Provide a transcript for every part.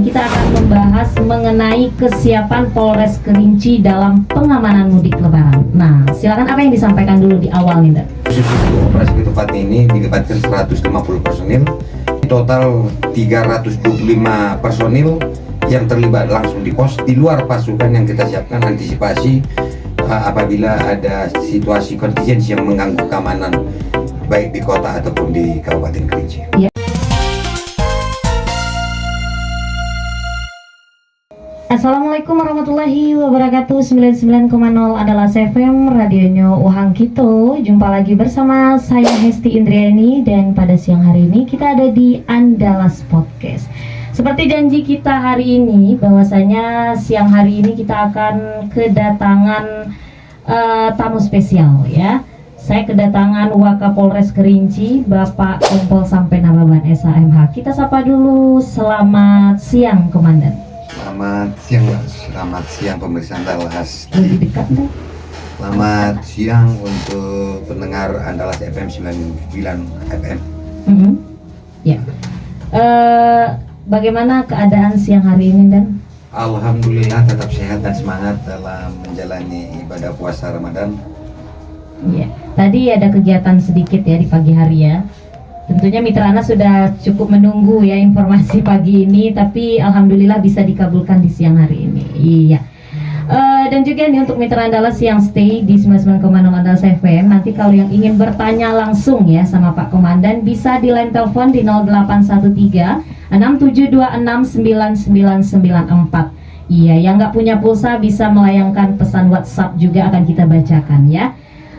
kita akan membahas mengenai kesiapan Polres Kerinci dalam pengamanan mudik Lebaran. Nah, silakan apa yang disampaikan dulu di awal nih, Dek? Untuk operasi ketupat ini dilibatkan 150 personil, total 325 personil yang terlibat langsung di pos, di luar pasukan yang kita siapkan antisipasi apabila ada situasi kontingensi yang mengganggu keamanan baik di kota ataupun di Kabupaten Kerinci. Ya. Assalamualaikum warahmatullahi wabarakatuh. 99,0 adalah FM radionya Uhang Kito. Jumpa lagi bersama saya Hesti Indriani, dan pada siang hari ini kita ada di Andalas Podcast. Seperti janji kita hari ini, bahwasanya siang hari ini kita akan kedatangan tamu spesial ya. Saya kedatangan Wakapolres Kerinci, Bapak Kompol Sampai Nababan SHMH. Kita sapa dulu. Selamat siang, Komandan. Selamat siang, Mas. Selamat siang pemirsa Andalas. Lebih dekat deh. Selamat siang untuk pendengar Andalas FM 99 FM. Ya. Bagaimana keadaan siang hari ini, Dan? Alhamdulillah tetap sehat dan semangat dalam menjalani ibadah puasa Ramadan. Iya. Tadi ada kegiatan sedikit ya di pagi hari ya. Tentunya Mitra Ana sudah cukup menunggu ya informasi pagi ini, tapi alhamdulillah bisa dikabulkan di siang hari ini. Iya. Dan juga nih untuk Mitra Andalas yang stay di 99,0 Andalas FM, nanti kalau yang ingin bertanya langsung ya sama Pak Komandan, bisa di line telepon di 0813 6726 9994. Iya, yang nggak punya pulsa bisa melayangkan pesan WhatsApp juga akan kita bacakan ya.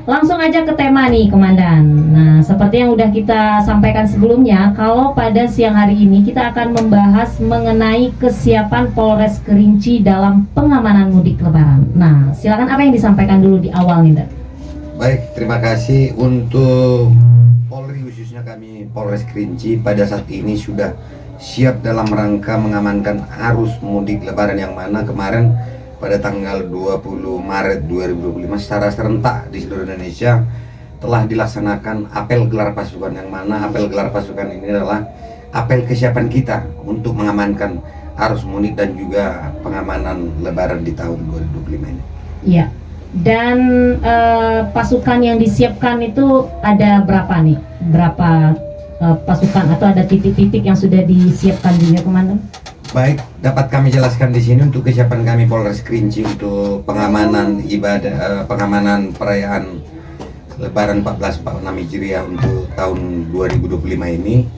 Langsung aja ke tema nih, Komandan. Nah, seperti yang udah kita sampaikan sebelumnya, kalau pada siang hari ini kita akan membahas mengenai kesiapan Polres Kerinci dalam pengamanan mudik Lebaran. Nah, silakan apa yang disampaikan dulu di awal nih, Dek? Baik, terima kasih untuk Polri, khususnya kami Polres Kerinci pada saat ini sudah siap dalam rangka mengamankan arus mudik Lebaran, yang mana kemarin pada tanggal 20 Maret 2025 secara serentak di seluruh Indonesia telah dilaksanakan apel gelar pasukan, yang mana apel gelar pasukan ini adalah apel kesiapan kita untuk mengamankan arus mudik dan juga pengamanan Lebaran di tahun 2025 ini. Iya. Dan pasukan yang disiapkan itu ada berapa nih? Berapa pasukan atau ada titik-titik yang sudah disiapkan juga, Komandan? Baik, dapat kami jelaskan di sini untuk kesiapan kami Polres Kerinci untuk pengamanan ibadah, pengamanan perayaan Lebaran 1446 Hijriah untuk tahun 2025 ini.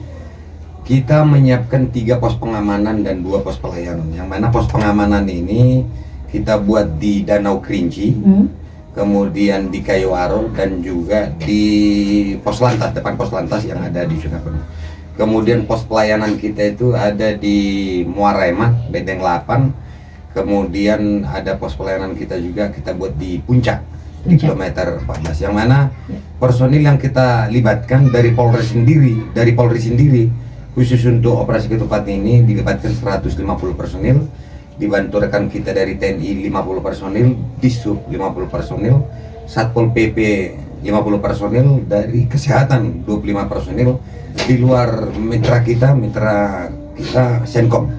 Kita menyiapkan 3 pos pengamanan dan 2 pos pelayanan. Yang mana pos pengamanan ini kita buat di Danau Kerinci, kemudian di Kayuaro, dan juga di pos lantas, depan pos lantas yang ada di Sungai. Kemudian pos pelayanan kita itu ada di Muara Emat, Benteng 8. Kemudian ada pos pelayanan kita juga kita buat di Puncak, di kilometer 14. Yang mana personil yang kita libatkan dari Polri sendiri, khusus untuk operasi ketupat ini dilibatkan 150 personil, dibantu rekan kita dari TNI 50 personil, Dishub 50 personil, Satpol PP 50 personil, dari kesehatan 25 personil, di luar mitra kita Senkom.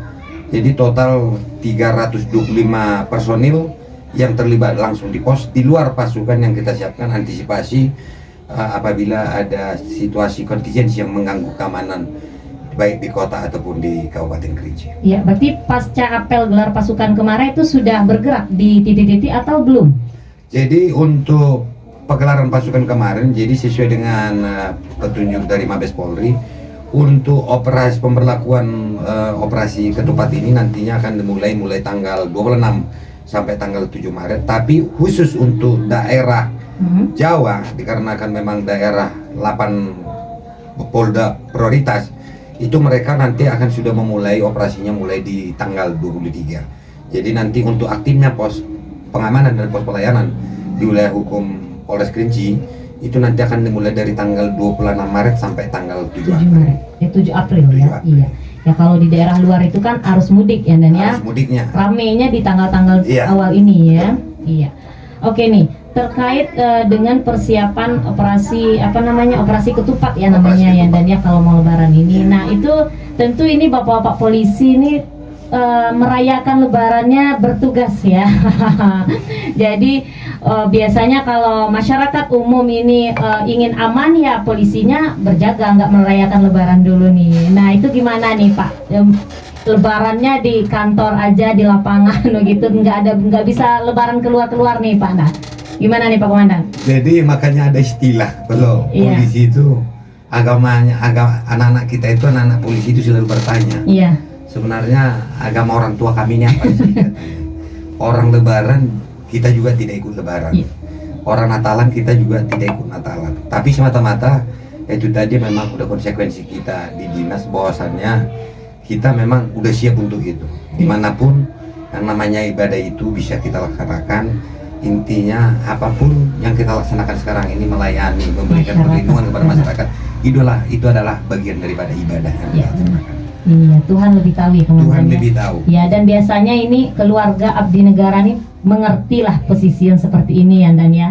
Jadi total 325 personil yang terlibat langsung di pos, di luar pasukan yang kita siapkan antisipasi apabila ada situasi kontingensi yang mengganggu keamanan baik di kota ataupun di Kabupaten Kerinci. Ya, berarti pasca apel gelar pasukan kemarin itu sudah bergerak di titik-titik atau belum? Jadi untuk pegelaran pasukan kemarin, jadi sesuai dengan petunjuk dari Mabes Polri, untuk operasi pemberlakuan operasi ketupat ini nantinya akan dimulai tanggal 26 sampai tanggal 7 Maret. Tapi khusus untuk daerah Jawa, dikarenakan memang daerah 8 Polda prioritas, itu mereka nanti akan sudah memulai operasinya mulai di tanggal 23. Jadi nanti untuk aktifnya pos pengamanan dan pos pelayanan di wilayah hukum Polres Kerinci itu nanti akan dimulai dari tanggal 26 Maret sampai tanggal 7 April. 7 April ya. Iya. Ya kalau di daerah luar itu kan arus mudik ya, dan ya. Arus mudiknya. Ramenya di tanggal-tanggal awal ini ya. Iya. Oke nih, terkait dengan persiapan operasi operasi ketupat ya namanya ya, dan ya kalau mau Lebaran ini. Nah itu tentu ini bapak-bapak polisi ini merayakan lebarannya bertugas ya. Jadi biasanya kalau masyarakat umum ini ingin aman ya polisinya berjaga nggak merayakan lebaran dulu nih. Nah itu gimana nih Pak? Lebarannya di kantor aja di lapangan gitu, nggak bisa lebaran keluar nih Pak. Nah gimana nih Pak Komandan? Jadi makanya ada istilah kalau Iya. polisi itu anak-anak kita itu anak-anak polisi itu selalu bertanya. Iya. Sebenarnya agama orang tua kami ini apa sih? Orang lebaran kita juga tidak ikut lebaran. Iya. Orang Natalan kita juga tidak ikut Natalan. Tapi semata-mata itu tadi memang udah konsekuensi kita di dinas bahwasannya kita memang udah siap untuk itu. Dimanapun yang namanya ibadah itu bisa kita laksanakan. Intinya apapun yang kita laksanakan sekarang ini melayani, memberikan Masyarakat. perlindungan kepada masyarakat, itu adalah bagian daripada ibadah yang Iya, kita laksanakan. Iya, Tuhan lebih tahu ya Komandan. Tuhan ya. lebih tahu. Ya, dan biasanya ini keluarga abdi negara nih mengerti lah posisi yang seperti ini ya Dan ya.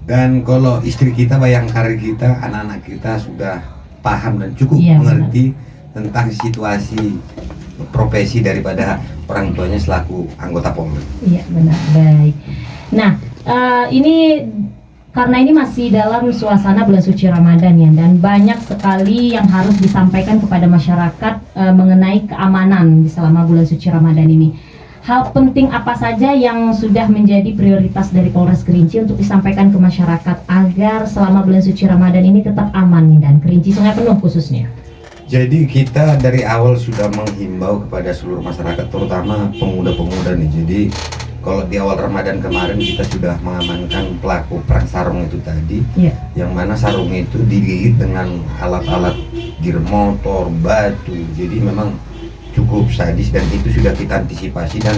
Dan kalau istri kita, bayangkari kita, anak-anak kita sudah paham dan cukup Iya, mengerti tentang situasi profesi daripada orang tuanya selaku anggota Polri. Iya, benar. Baik. Nah, ini karena ini masih dalam suasana bulan suci Ramadan ya, dan banyak sekali yang harus disampaikan kepada masyarakat mengenai keamanan selama bulan suci Ramadan ini. Hal penting apa saja yang sudah menjadi prioritas dari Polres Kerinci untuk disampaikan ke masyarakat agar selama bulan suci Ramadan ini tetap aman nih, dan Kerinci Sungai Penuh khususnya? Jadi kita dari awal sudah menghimbau kepada seluruh masyarakat, terutama pemuda-pemuda nih. Jadi kalau di awal Ramadan kemarin kita sudah mengamankan pelaku perang sarung itu tadi, Iya. yang mana sarung itu digigit dengan alat-alat gear motor, batu. Jadi memang cukup sadis dan itu sudah kita antisipasi, dan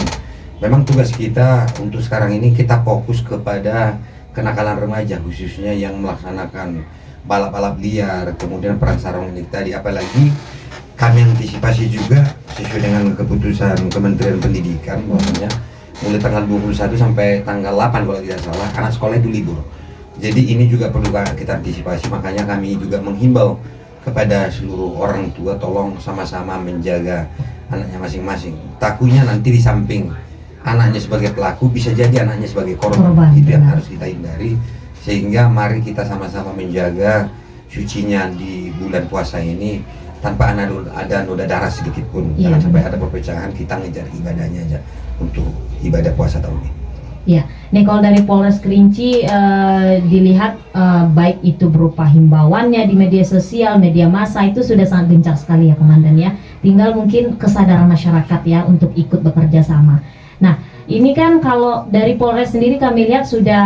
memang tugas kita untuk sekarang ini kita fokus kepada kenakalan remaja khususnya yang melaksanakan balap-balap liar, kemudian perang sarung ini tadi. Apalagi kami antisipasi juga sesuai dengan keputusan Kementerian Pendidikan bahwasanya mulai tanggal 21 sampai tanggal 8 kalau tidak salah anak sekolah itu libur. Jadi ini juga perlu kita antisipasi, makanya kami juga menghimbau kepada seluruh orang tua tolong sama-sama menjaga anaknya masing-masing. Takutnya nanti di samping anaknya sebagai pelaku bisa jadi anaknya sebagai korban. Itu yang benar. harus kita hindari, sehingga mari kita sama-sama menjaga sucinya di bulan puasa ini tanpa ada noda darah sedikit pun. Iya, Jangan sampai benar. ada perpecahan, kita ngejar ibadahnya aja untuk ibadah puasa tahun ini. Ya, nih kalau dari Polres Kerinci dilihat baik itu berupa himbauannya di media sosial, media massa itu sudah sangat gencar sekali ya Komandan ya. Tinggal mungkin kesadaran masyarakat ya untuk ikut bekerja sama. Nah, ini kan kalau dari Polres sendiri kami lihat sudah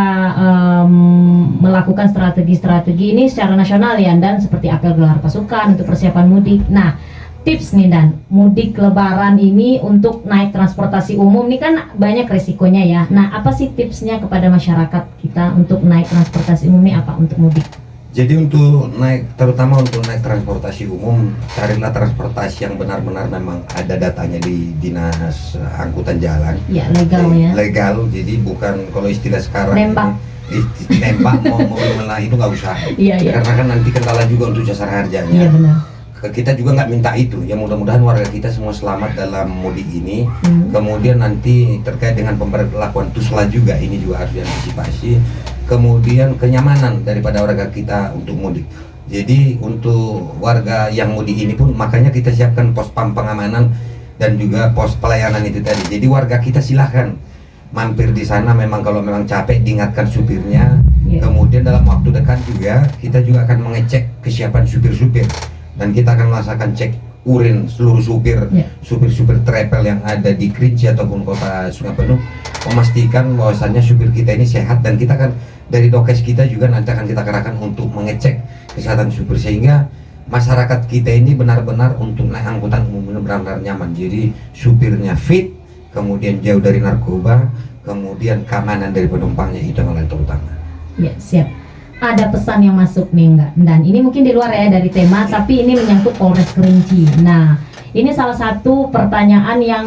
melakukan strategi-strategi ini secara nasional ya, dan seperti apel gelar pasukan untuk persiapan mudik. Nah, tips nih Dan, mudik lebaran ini untuk naik transportasi umum ini kan banyak resikonya ya. Nah, apa sih tipsnya kepada masyarakat kita untuk naik transportasi umum ini apa untuk mudik? Jadi untuk terutama untuk naik transportasi umum, carilah transportasi yang benar-benar memang ada datanya di dinas angkutan jalan. Ya, legal ya. Legal, jadi bukan kalau istilah sekarang Nembak. nembak mau melah itu nggak usah. Iya, iya. Karena kan nanti kendala juga untuk jasa harganya. Iya benar. Kita juga nggak minta itu. Ya mudah-mudahan warga kita semua selamat dalam mudik ini. Hmm. Kemudian nanti terkait dengan pemberlakuan tusla juga ini juga harus diantisipasi. Kemudian kenyamanan daripada warga kita untuk mudik. Jadi untuk warga yang mudik ini pun makanya kita siapkan pos pengamanan dan juga pos pelayanan itu tadi. Jadi warga kita silahkan mampir di sana, memang kalau memang capek diingatkan supirnya. Iya. Kemudian dalam waktu dekat juga kita juga akan mengecek kesiapan supir-supir, dan kita akan melaksanakan cek urin seluruh supir, Iya. supir-supir travel yang ada di Kerinci ataupun kota Sungai Penuh, memastikan bahwasannya supir kita ini sehat, dan kita kan dari dokes kita juga nanti akan kita kerahkan untuk mengecek kesehatan supir, sehingga masyarakat kita ini benar-benar untuk naik angkutan umum benar-benar nyaman. Jadi supirnya fit, kemudian jauh dari narkoba, kemudian keamanan dari penumpangnya, itu yang paling terutama. Ya, siap. Ada pesan yang masuk nih enggak? Dan ini mungkin di luar ya dari tema, tapi ini menyangkut Polres Kerinci. Nah, ini salah satu pertanyaan yang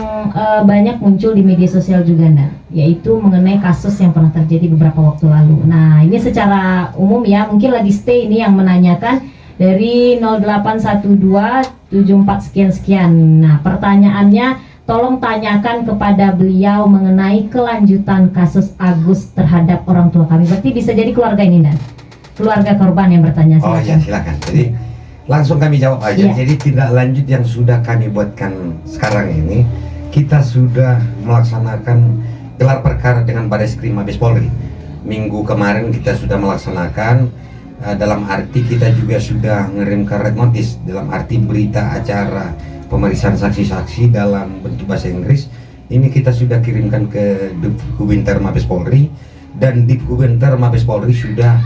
banyak muncul di media sosial juga, Nda, yaitu mengenai kasus yang pernah terjadi beberapa waktu lalu. Nah, ini secara umum ya, mungkin lagi stay ini yang menanyakan dari 0812 74 sekian-sekian. Nah, pertanyaannya, tolong tanyakan kepada beliau mengenai kelanjutan kasus Agus terhadap orang tua kami. Berarti bisa jadi keluarga ini, Dan, keluarga korban yang bertanya. Oh ya, silakan. Jadi langsung kami jawab aja. Iya. Jadi tindak lanjut yang sudah kami buatkan sekarang ini, kita sudah melaksanakan gelar perkara dengan Bareskrim Mabes Polri. Minggu kemarin kita sudah melaksanakan, dalam arti kita juga sudah ngirimkan red notice, dalam arti berita acara pemeriksaan saksi-saksi dalam bentuk bahasa Inggris. Ini kita sudah kirimkan ke Dipkubinter Mabes Polri, dan Dipkubinter Mabes Polri sudah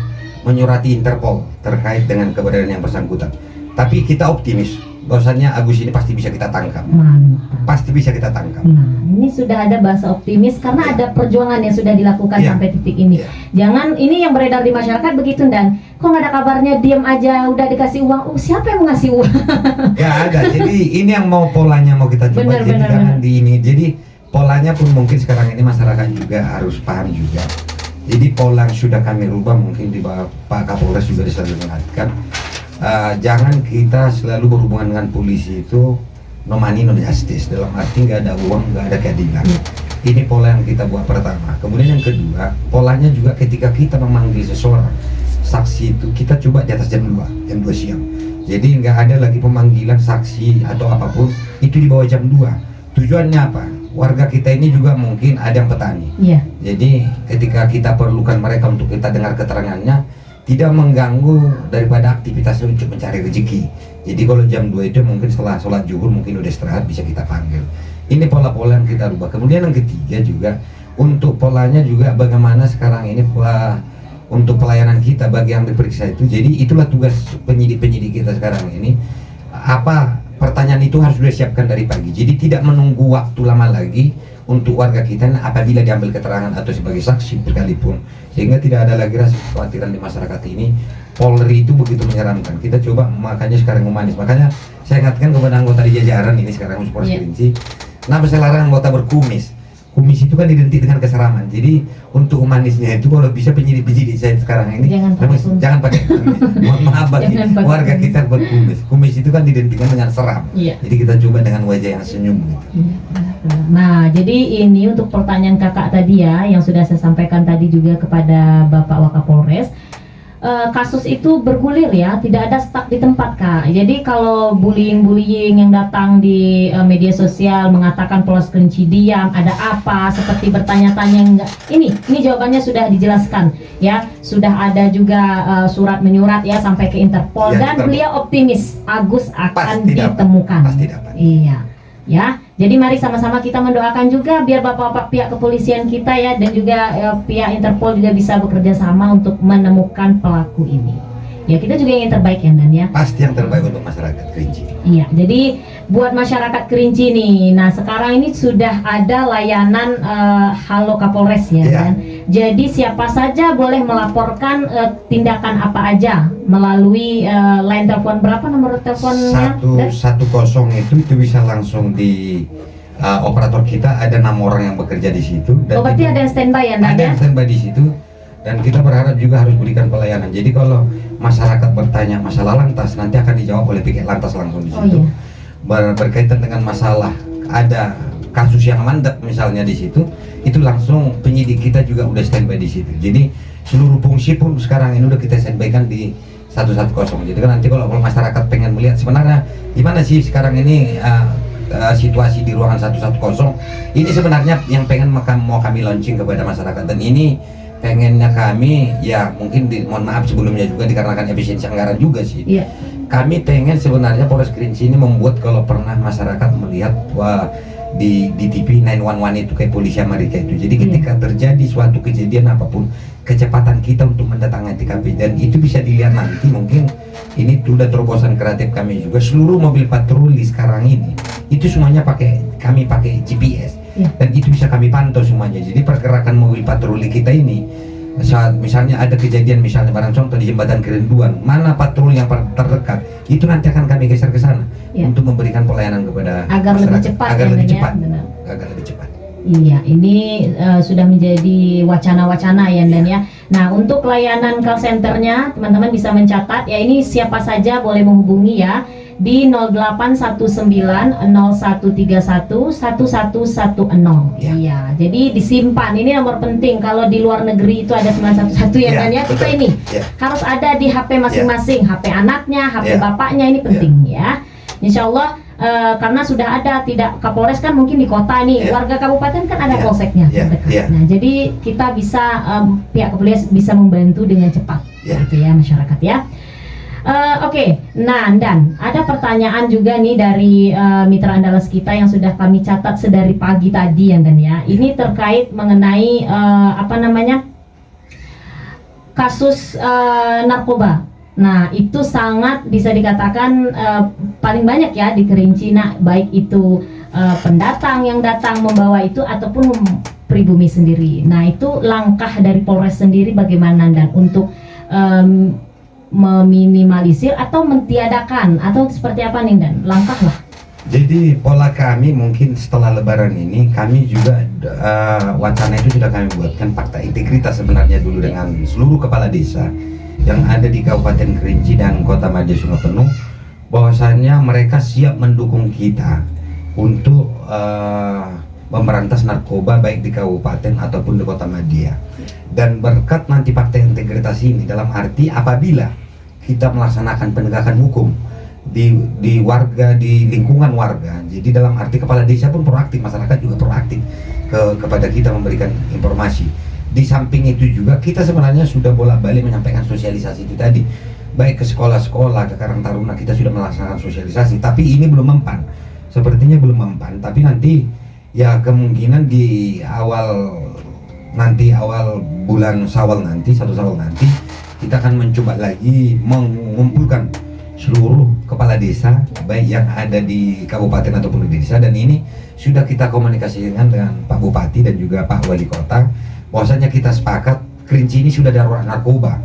menyurati Interpol terkait dengan keberadaan yang bersangkutan. Tapi kita optimis bahwasannya Agus ini pasti bisa kita tangkap. Mantap. Pasti bisa kita tangkap. Nah, ini sudah ada bahasa optimis karena ada perjuangan yang sudah dilakukan sampai titik ini. Jangan ini yang beredar di masyarakat begitu, Dan. Kok nggak ada kabarnya, diam aja, udah dikasih uang. Oh, siapa yang mau ngasih uang? Gak ada. Jadi ini yang mau polanya mau kita coba. Jadi jangan di ini. Jadi polanya pun mungkin sekarang ini masyarakat juga harus paham juga. Jadi pola yang sudah kami rubah, mungkin di bawah Pak Kapolres juga selalu mengingatkan, jangan kita selalu berhubungan dengan polisi itu no money no justice, dalam arti nggak ada uang, nggak ada keadilan. Ini pola yang kita buat pertama. Kemudian yang kedua, polanya juga ketika kita memanggil seseorang saksi itu kita coba di atas jam 2 siang. Jadi nggak ada lagi pemanggilan saksi atau apapun itu di bawah jam 2. Tujuannya apa? Warga kita ini juga mungkin ada yang petani. Iya. Jadi ketika kita perlukan mereka untuk kita dengar keterangannya, tidak mengganggu daripada aktivitasnya untuk mencari rezeki. Jadi kalau jam 2 itu mungkin setelah sholat zuhur mungkin udah istirahat, bisa kita panggil. Ini pola-pola yang kita rubah. Kemudian yang ketiga juga, untuk polanya juga bagaimana sekarang ini untuk pelayanan kita bagi yang diperiksa itu. Jadi itulah tugas penyidik-penyidik kita sekarang ini. Apa pertanyaan itu harus sudah siapkan dari pagi. Jadi tidak menunggu waktu lama lagi untuk warga kita apabila diambil keterangan atau sebagai saksi sekalipun, sehingga tidak ada lagi rasa kekhawatiran di masyarakat ini. Polri itu begitu menyeramkan. Kita coba makanya sekarang humanis. Makanya saya ingatkan kepada anggota di jajaran ini sekarang Polres Kerinci, kenapa saya larang anggota berkumis? Kumis itu kan identik dengan keseraman. Jadi untuk humanisnya itu kalau bisa penyidik-penyidik saya sekarang ini jangan pakai kumis. Mohon maaf bagi warga kita berkumis. Kumis itu kan identikkan dengan seram. Jadi kita coba dengan wajah yang senyum gitu. Nah, jadi ini untuk pertanyaan kakak tadi ya, yang sudah saya sampaikan tadi juga kepada Bapak Wakapolres. Kasus itu bergulir ya, tidak ada stuck di tempat, Kak. Jadi kalau bullying yang datang di media sosial mengatakan Polres Kerinci diam, ada apa, seperti bertanya-tanya enggak. Ini jawabannya sudah dijelaskan ya, sudah ada juga surat menyurat ya sampai ke Interpol ya, dan beliau optimis Agus akan ditemukan. Pasti dapat. Iya. Ya, jadi mari sama-sama kita mendoakan juga biar bapak-bapak pihak kepolisian kita ya dan juga pihak Interpol juga bisa bekerja sama untuk menemukan pelaku ini. Ya, kita juga ingin terbaik ya, Dan ya. Pasti yang terbaik untuk masyarakat Kerinci. Iya, jadi buat masyarakat Kerinci nih, nah sekarang ini sudah ada layanan Halo Kapolres ya, Dan. Jadi siapa saja boleh melaporkan tindakan apa aja melalui line telepon, berapa nomor teleponnya? 110 itu bisa langsung di operator kita, ada 6 orang yang bekerja di situ. Dan berarti ada yang standby ya, Dan? Ada yang standby di situ. Dan kita berharap juga harus berikan pelayanan. Jadi kalau masyarakat bertanya masalah lantas, nanti akan dijawab oleh pihak lantas langsung di situ. Berkaitan dengan masalah ada kasus yang mandek misalnya di situ, itu langsung penyidik kita juga udah standby di situ. Jadi seluruh fungsi pun sekarang ini udah kita standbykan di 110. Jadi kan nanti kalau masyarakat pengen melihat sebenarnya gimana sih sekarang ini situasi di ruangan 110, ini sebenarnya yang pengen mau kami launching kepada masyarakat. Dan ini pengennya kami ya mungkin mohon maaf sebelumnya juga dikarenakan efisiensi anggaran juga sih. Kami pengen sebenarnya Polres Kerinci ini membuat kalau pernah masyarakat melihat di TV 911 itu kayak polisi Amerika itu. Jadi ketika terjadi suatu kejadian apapun, kecepatan kita untuk mendatangi TKP, dan itu bisa dilihat nanti mungkin ini sudah terobosan kreatif kami juga. Seluruh mobil patroli sekarang ini itu semuanya kami pakai GPS. Dan itu bisa kami pantau semuanya. Jadi pergerakan mobil patroli kita ini, saat misalnya ada kejadian, misalnya barang contoh di jembatan Kerinduan, mana patroli yang terdekat, itu nanti akan kami geser ke sana untuk memberikan pelayanan kepada agar masyarakat, lebih cepat, agar lebih cepat. Iya, ini sudah menjadi wacana-wacana ya, Dan ya. Nah, untuk layanan call centernya teman-teman bisa mencatat ya, ini siapa saja boleh menghubungi ya. di 081901311110. Ya. Iya, jadi disimpan. Ini nomor penting. Kalau di luar negeri itu ada 911 ya Ya, kan ya. Kita betul. ini Ya. harus ada di HP masing-masing, HP anaknya, HP Ya. bapaknya, ini penting ya. Insya Allah karena sudah ada, tidak Kapolres kan mungkin di kota nih, Ya. warga kabupaten kan ada Ya. polseknya Ya. terdekat. Ya. Nah, jadi kita bisa pihak kepolisian bisa membantu dengan cepat, Ya. gitu ya masyarakat ya. Oke, nah dan ada pertanyaan juga nih dari mitra Andalas kita yang sudah kami catat sedari pagi tadi ya Dan ya. Ini terkait mengenai kasus narkoba. Nah, itu sangat bisa dikatakan paling banyak ya di Kerinci. Nah, baik itu pendatang yang datang membawa itu ataupun pribumi sendiri. Nah, itu langkah dari Polres sendiri bagaimana dan untuk meminimalisir atau mentiadakan atau seperti apa nih Dan? Langkah lah. Jadi pola kami mungkin setelah Lebaran ini kami juga wacana itu sudah kami buatkan fakta integritas sebenarnya dulu dengan seluruh kepala desa yang ada di Kabupaten Kerinci dan Kota Madia Sungai Penuh, bahwasannya mereka siap mendukung kita untuk memberantas narkoba baik di kabupaten ataupun di Kota Madia. Dan berkat nanti fakta integritas ini dalam arti apabila kita melaksanakan penegakan hukum di warga, di lingkungan warga, jadi dalam arti kepala desa pun proaktif, masyarakat juga proaktif kepada kita memberikan informasi. Di samping itu juga kita sebenarnya sudah bolak-balik menyampaikan sosialisasi itu tadi, baik ke sekolah-sekolah, ke Karang Taruna kita sudah melaksanakan sosialisasi, tapi ini belum mempan, sepertinya belum mempan. Tapi nanti ya kemungkinan di awal bulan Syawal nanti, 1 Syawal nanti kita akan mencoba lagi mengumpulkan seluruh kepala desa baik yang ada di kabupaten ataupun di desa, dan ini sudah kita komunikasikan dengan Pak Bupati dan juga Pak Wali Kota, bahwasanya kita sepakat Kerinci ini sudah darurat narkoba.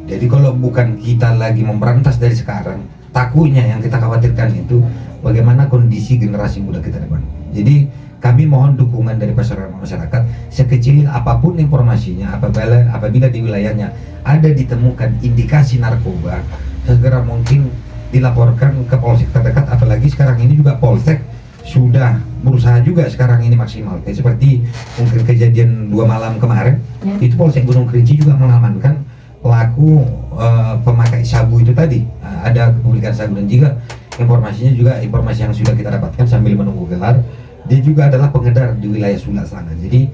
Jadi kalau bukan kita lagi memberantas dari sekarang, takutnya yang kita khawatirkan itu bagaimana kondisi generasi muda kita depan. Jadi kami mohon dukungan dari masyarakat sekecil apapun informasinya, apabila di wilayahnya ada ditemukan indikasi narkoba, segera mungkin dilaporkan ke polsek terdekat. Apalagi sekarang ini juga polsek sudah berusaha juga sekarang ini maksimal, kayak seperti mungkin kejadian 2 malam kemarin itu Polsek Gunung Kerinci juga mengamankan pelaku pemakai sabu itu tadi. Ada kepemilikan sabu, dan juga informasinya juga informasi yang sudah kita dapatkan sambil menunggu gelar, dia juga adalah pengedar di wilayah Sula sana. Jadi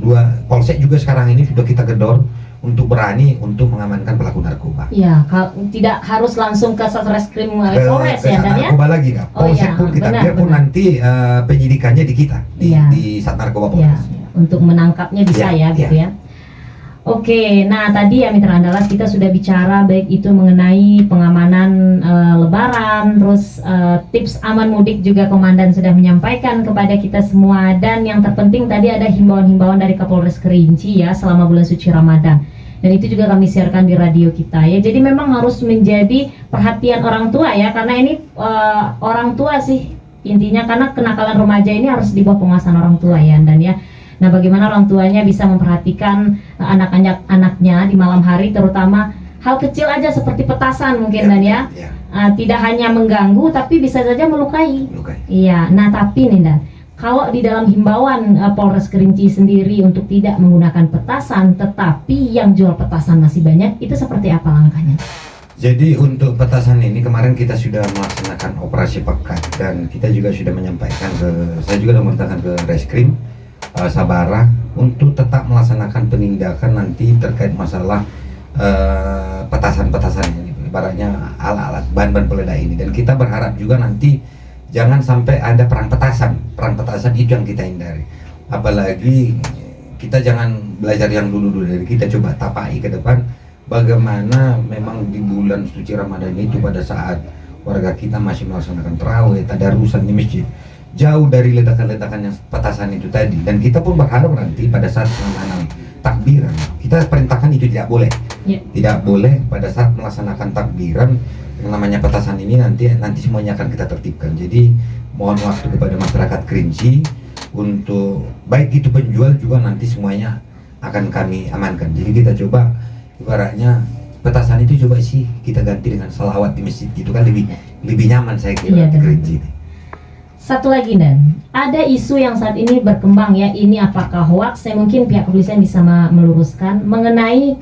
2 polsek juga sekarang ini sudah kita gedor untuk berani untuk mengamankan pelaku narkoba. Iya, tidak harus langsung ke Satreskrim Polres ya Dan ya. Narkoba lagi Kak. Polsek pun kita biarpun nanti penyidikannya di kita di Sat Narkoba Polres. Iya, untuk menangkapnya bisa ya gitu ya. Oke, nah tadi ya Mitra Andalas kita sudah bicara baik itu mengenai pengamanan Lebaran, terus tips aman mudik juga Komandan sudah menyampaikan kepada kita semua, dan yang terpenting tadi ada himbauan-himbauan dari Kapolres Kerinci ya selama bulan suci Ramadan. Dan itu juga kami siarkan di radio kita ya. Jadi memang harus menjadi perhatian orang tua ya, karena ini orang tua sih intinya, karena kenakalan remaja ini harus di bawah pengawasan orang tua ya Dan ya. Nah, bagaimana orang tuanya bisa memperhatikan anak-anaknya di malam hari, terutama hal kecil aja seperti petasan mungkin Dan ya. Tidak hanya mengganggu tapi bisa saja melukai. Iya. Nah, tapi nih Dan, kalau di dalam himbauan Polres Kerinci sendiri untuk tidak menggunakan petasan, tetapi yang jual petasan masih banyak, itu seperti apa langkahnya? Jadi untuk petasan ini kemarin kita sudah melaksanakan operasi pekat, dan kita juga sudah menyampaikan saya juga sudah memerintahkan ke Reskrim Sabara untuk tetap melaksanakan penindakan nanti terkait masalah petasan-petasan ini, ibaratnya alat-alat bahan-bahan peledak ini. Dan kita berharap juga nanti jangan sampai ada perang petasan itu yang kita hindari. Apalagi kita jangan belajar yang dulu-dulu, dari kita coba tapai ke depan bagaimana memang di bulan suci Ramadan itu pada saat warga kita masih melaksanakan tarawih, tadarusan di masjid, jauh dari ledakan-ledakan yang petasan itu tadi. Dan kita pun berharap nanti pada saat pengamanan takbiran, kita perintahkan itu tidak boleh, tidak boleh pada saat melaksanakan takbiran yang namanya petasan ini nanti semuanya akan kita tertibkan. Jadi mohon waktu kepada masyarakat Kerinci untuk baik itu penjual juga nanti semuanya akan kami amankan. Jadi kita coba ibaratnya petasan itu coba sih kita ganti dengan salawat di masjid, itu kan lebih lebih nyaman saya kira Iya, di benar. Kerinci ini. Satu lagi Dan, ada isu yang saat ini berkembang ya, ini apakah hoax? Saya mungkin pihak kepolisian bisa meluruskan mengenai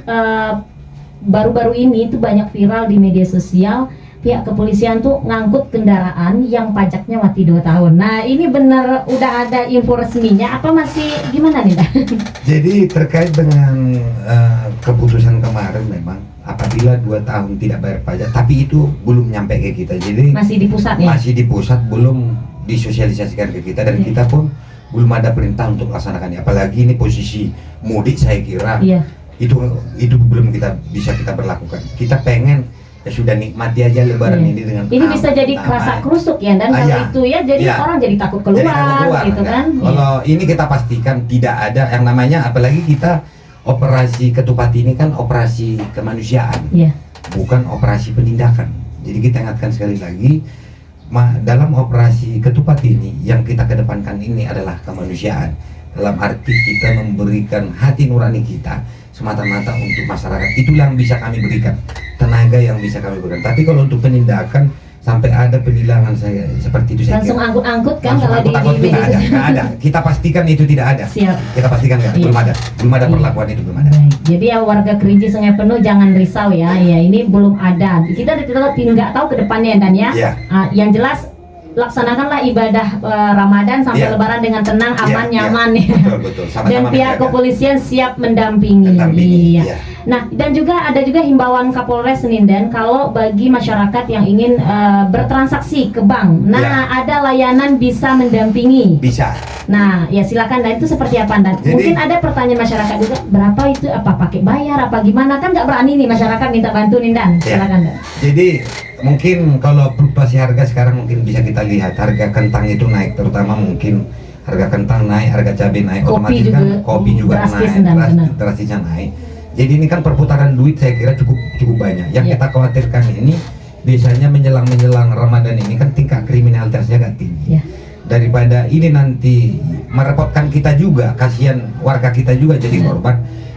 baru-baru ini itu banyak viral di media sosial, pihak kepolisian tuh ngangkut kendaraan yang pajaknya mati 2 tahun. Nah ini benar udah ada info resminya apa masih gimana nih Dan? Jadi terkait dengan keputusan kemarin memang apabila 2 tahun tidak bayar pajak, tapi itu belum nyampe ke kita. Jadi Masih di pusat ya? masih di pusat, belum disosialisasikan ke kita, dan kita pun belum ada perintah untuk laksanakannya. Apalagi ini posisi mudik, saya kira Iya. itu belum bisa kita berlakukan. Kita pengen ya sudah nikmati aja Lebaran Iya. ini dengan Ini bisa jadi damai. kerasa kerusuk ya Dan kalau Iya. itu ya jadi Iya. orang jadi takut keluar, Jadi takut keluar, gitu enggak. kan? Kalau ini kita pastikan tidak ada yang namanya, apalagi kita operasi ketupat ini kan operasi kemanusiaan, Iya. bukan operasi penindakan. Jadi kita ingatkan sekali lagi, dalam operasi ketupat ini yang kita kedepankan ini adalah kemanusiaan. Dalam arti kita memberikan hati nurani kita semata-mata untuk masyarakat. Itulah yang bisa kami berikan, tenaga yang bisa kami berikan. Tapi kalau untuk penindakan sampai ada penilangan saya seperti itu, saya Langsung kira angkut-angkut kan langsung kalau di angkut-angkut itu media nggak ada, sosial. nggak ada. Kita pastikan itu tidak ada. Siap. Kita pastikan nggak, Iya. belum ada Iya. perlakuan itu, belum ada. Baik, jadi ya warga Kerinci Sungai Penuh jangan risau ya, ya ini belum ada. Kita nggak tahu ke depannya Dan ya. Iya. Yang jelas laksanakanlah ibadah Ramadan sampai Iya. Lebaran dengan tenang, aman, Iya, nyaman iya. ya. Betul, sama-sama Dan pihak menjaga. kepolisian siap mendampingi. Mendampingi, Iya. iya. Nah, dan juga ada himbauan Kapolres Nindan kalau bagi masyarakat yang ingin bertransaksi ke bank. Nah, Iya. ada layanan bisa mendampingi. Bisa. Nah, ya silakan Dan, itu seperti apa Dan? Jadi- Mungkin ada pertanyaan masyarakat juga, berapa itu, apa pakai bayar, apa gimana? Kan nggak berani nih masyarakat minta bantu nih Dan. Ya. Silakan Dan. Jadi mungkin kalau fluktuasi harga sekarang mungkin bisa kita lihat harga kentang itu naik, terutama mungkin harga kentang naik, harga cabai naik, Kopi otomatis juga, kan kopi juga drastis, naik, Dan, benar. drastisnya naik. Jadi ini kan perputaran duit saya kira cukup banyak. Yang Ya. kita khawatirkan ini biasanya menjelang Ramadan ini kan tingkat kriminalitasnya agak tinggi. Ya. Daripada ini nanti merepotkan kita juga, kasihan warga kita juga jadi Ya. korban.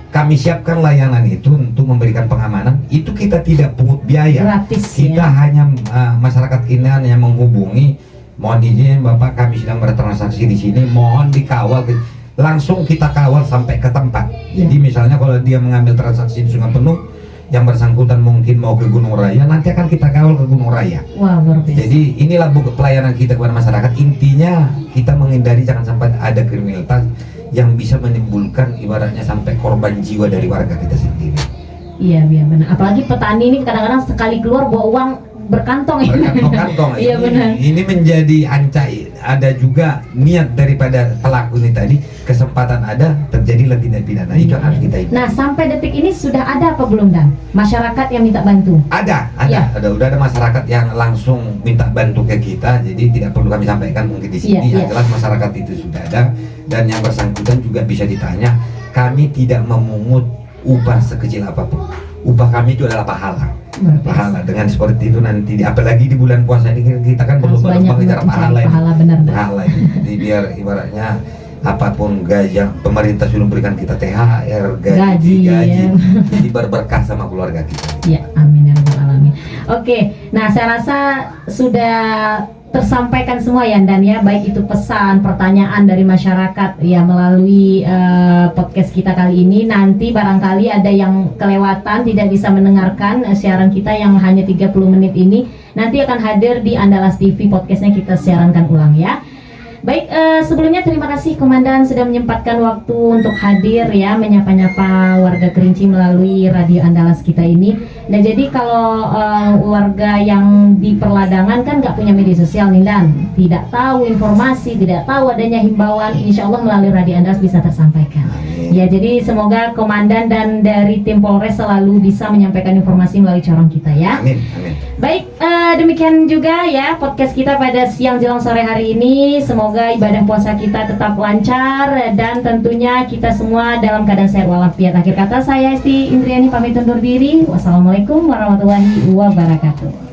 Kami siapkan layanan itu untuk memberikan pengamanan. Itu kita tidak pungut biaya. Gratis Kita ya. hanya masyarakat ini hanya menghubungi, mohon izin Bapak kami sedang bertransaksi di sini, mohon dikawal, langsung kita kawal sampai ke tempat. Jadi misalnya kalau dia mengambil transaksi di Sungai Penuh, yang bersangkutan mungkin mau ke Gunung Raya, nanti akan kita kawal ke Gunung Raya. Wah, luar biasa. Jadi inilah pelayanan kita kepada masyarakat. Intinya kita menghindari jangan sampai ada kriminalitas yang bisa menimbulkan ibaratnya sampai korban jiwa dari warga kita sendiri. Iya, iya benar. Apalagi petani ini kadang-kadang sekali keluar bawa uang berkantong ya. Berkantong-kantong. Iya benar. Ini menjadi ada juga niat daripada pelaku ini tadi, kesempatan ada terjadilah tindak pidana. Itu yang harus kita hindari. Nah, sampai detik ini sudah ada apa belum Dan? Masyarakat yang minta bantu. Ada, Ya. udah ada masyarakat yang langsung minta bantu ke kita, jadi tidak perlu kami sampaikan mungkin di sini. Iya, Yang iya. jelas masyarakat itu sudah ada, dan yang bersangkutan juga bisa ditanya. Kami tidak memungut upah sekecil apapun. Upah kami itu adalah pahala. Luar biasa. Pahala dengan seperti itu nanti, apalagi di bulan puasa ini kita kan Harus belum banyak mengejar mencari pahala ini. pahala, benar, Dan. Pahala ini. Jadi biar ibaratnya apapun gaji pemerintah sudah memberikan kita THR, Gaji, gaji, ya. jadi berberkah sama keluarga kita. Ya, amin ya rabbal alamin. Oke, nah saya rasa sudah tersampaikan semua ya Dan ya, baik itu pesan, pertanyaan dari masyarakat ya melalui podcast kita kali ini. Nanti barangkali ada yang kelewatan tidak bisa mendengarkan siaran kita yang hanya 30 menit ini, nanti akan hadir di Andalas TV, podcastnya kita siarankan ulang ya. Baik, sebelumnya terima kasih Komandan sudah menyempatkan waktu untuk hadir ya, menyapa-nyapa warga Kerinci melalui Radio Andalas kita ini. Nah jadi kalau warga yang di perladangan kan nggak punya media sosial nih Dan, tidak tahu informasi, tidak tahu adanya himbauan, insya Allah melalui Radio Andalas bisa tersampaikan. Amin. Ya jadi semoga Komandan dan dari tim Polres selalu bisa menyampaikan informasi melalui corong kita ya. Amin, amin. Baik, demikian juga ya podcast kita pada siang jelang sore hari ini. Semoga ibadah puasa kita tetap lancar dan tentunya kita semua dalam keadaan sehat walafiat. Akhir kata saya Hesti Indriani pamit undur diri. Wassalamualaikum warahmatullahi wabarakatuh.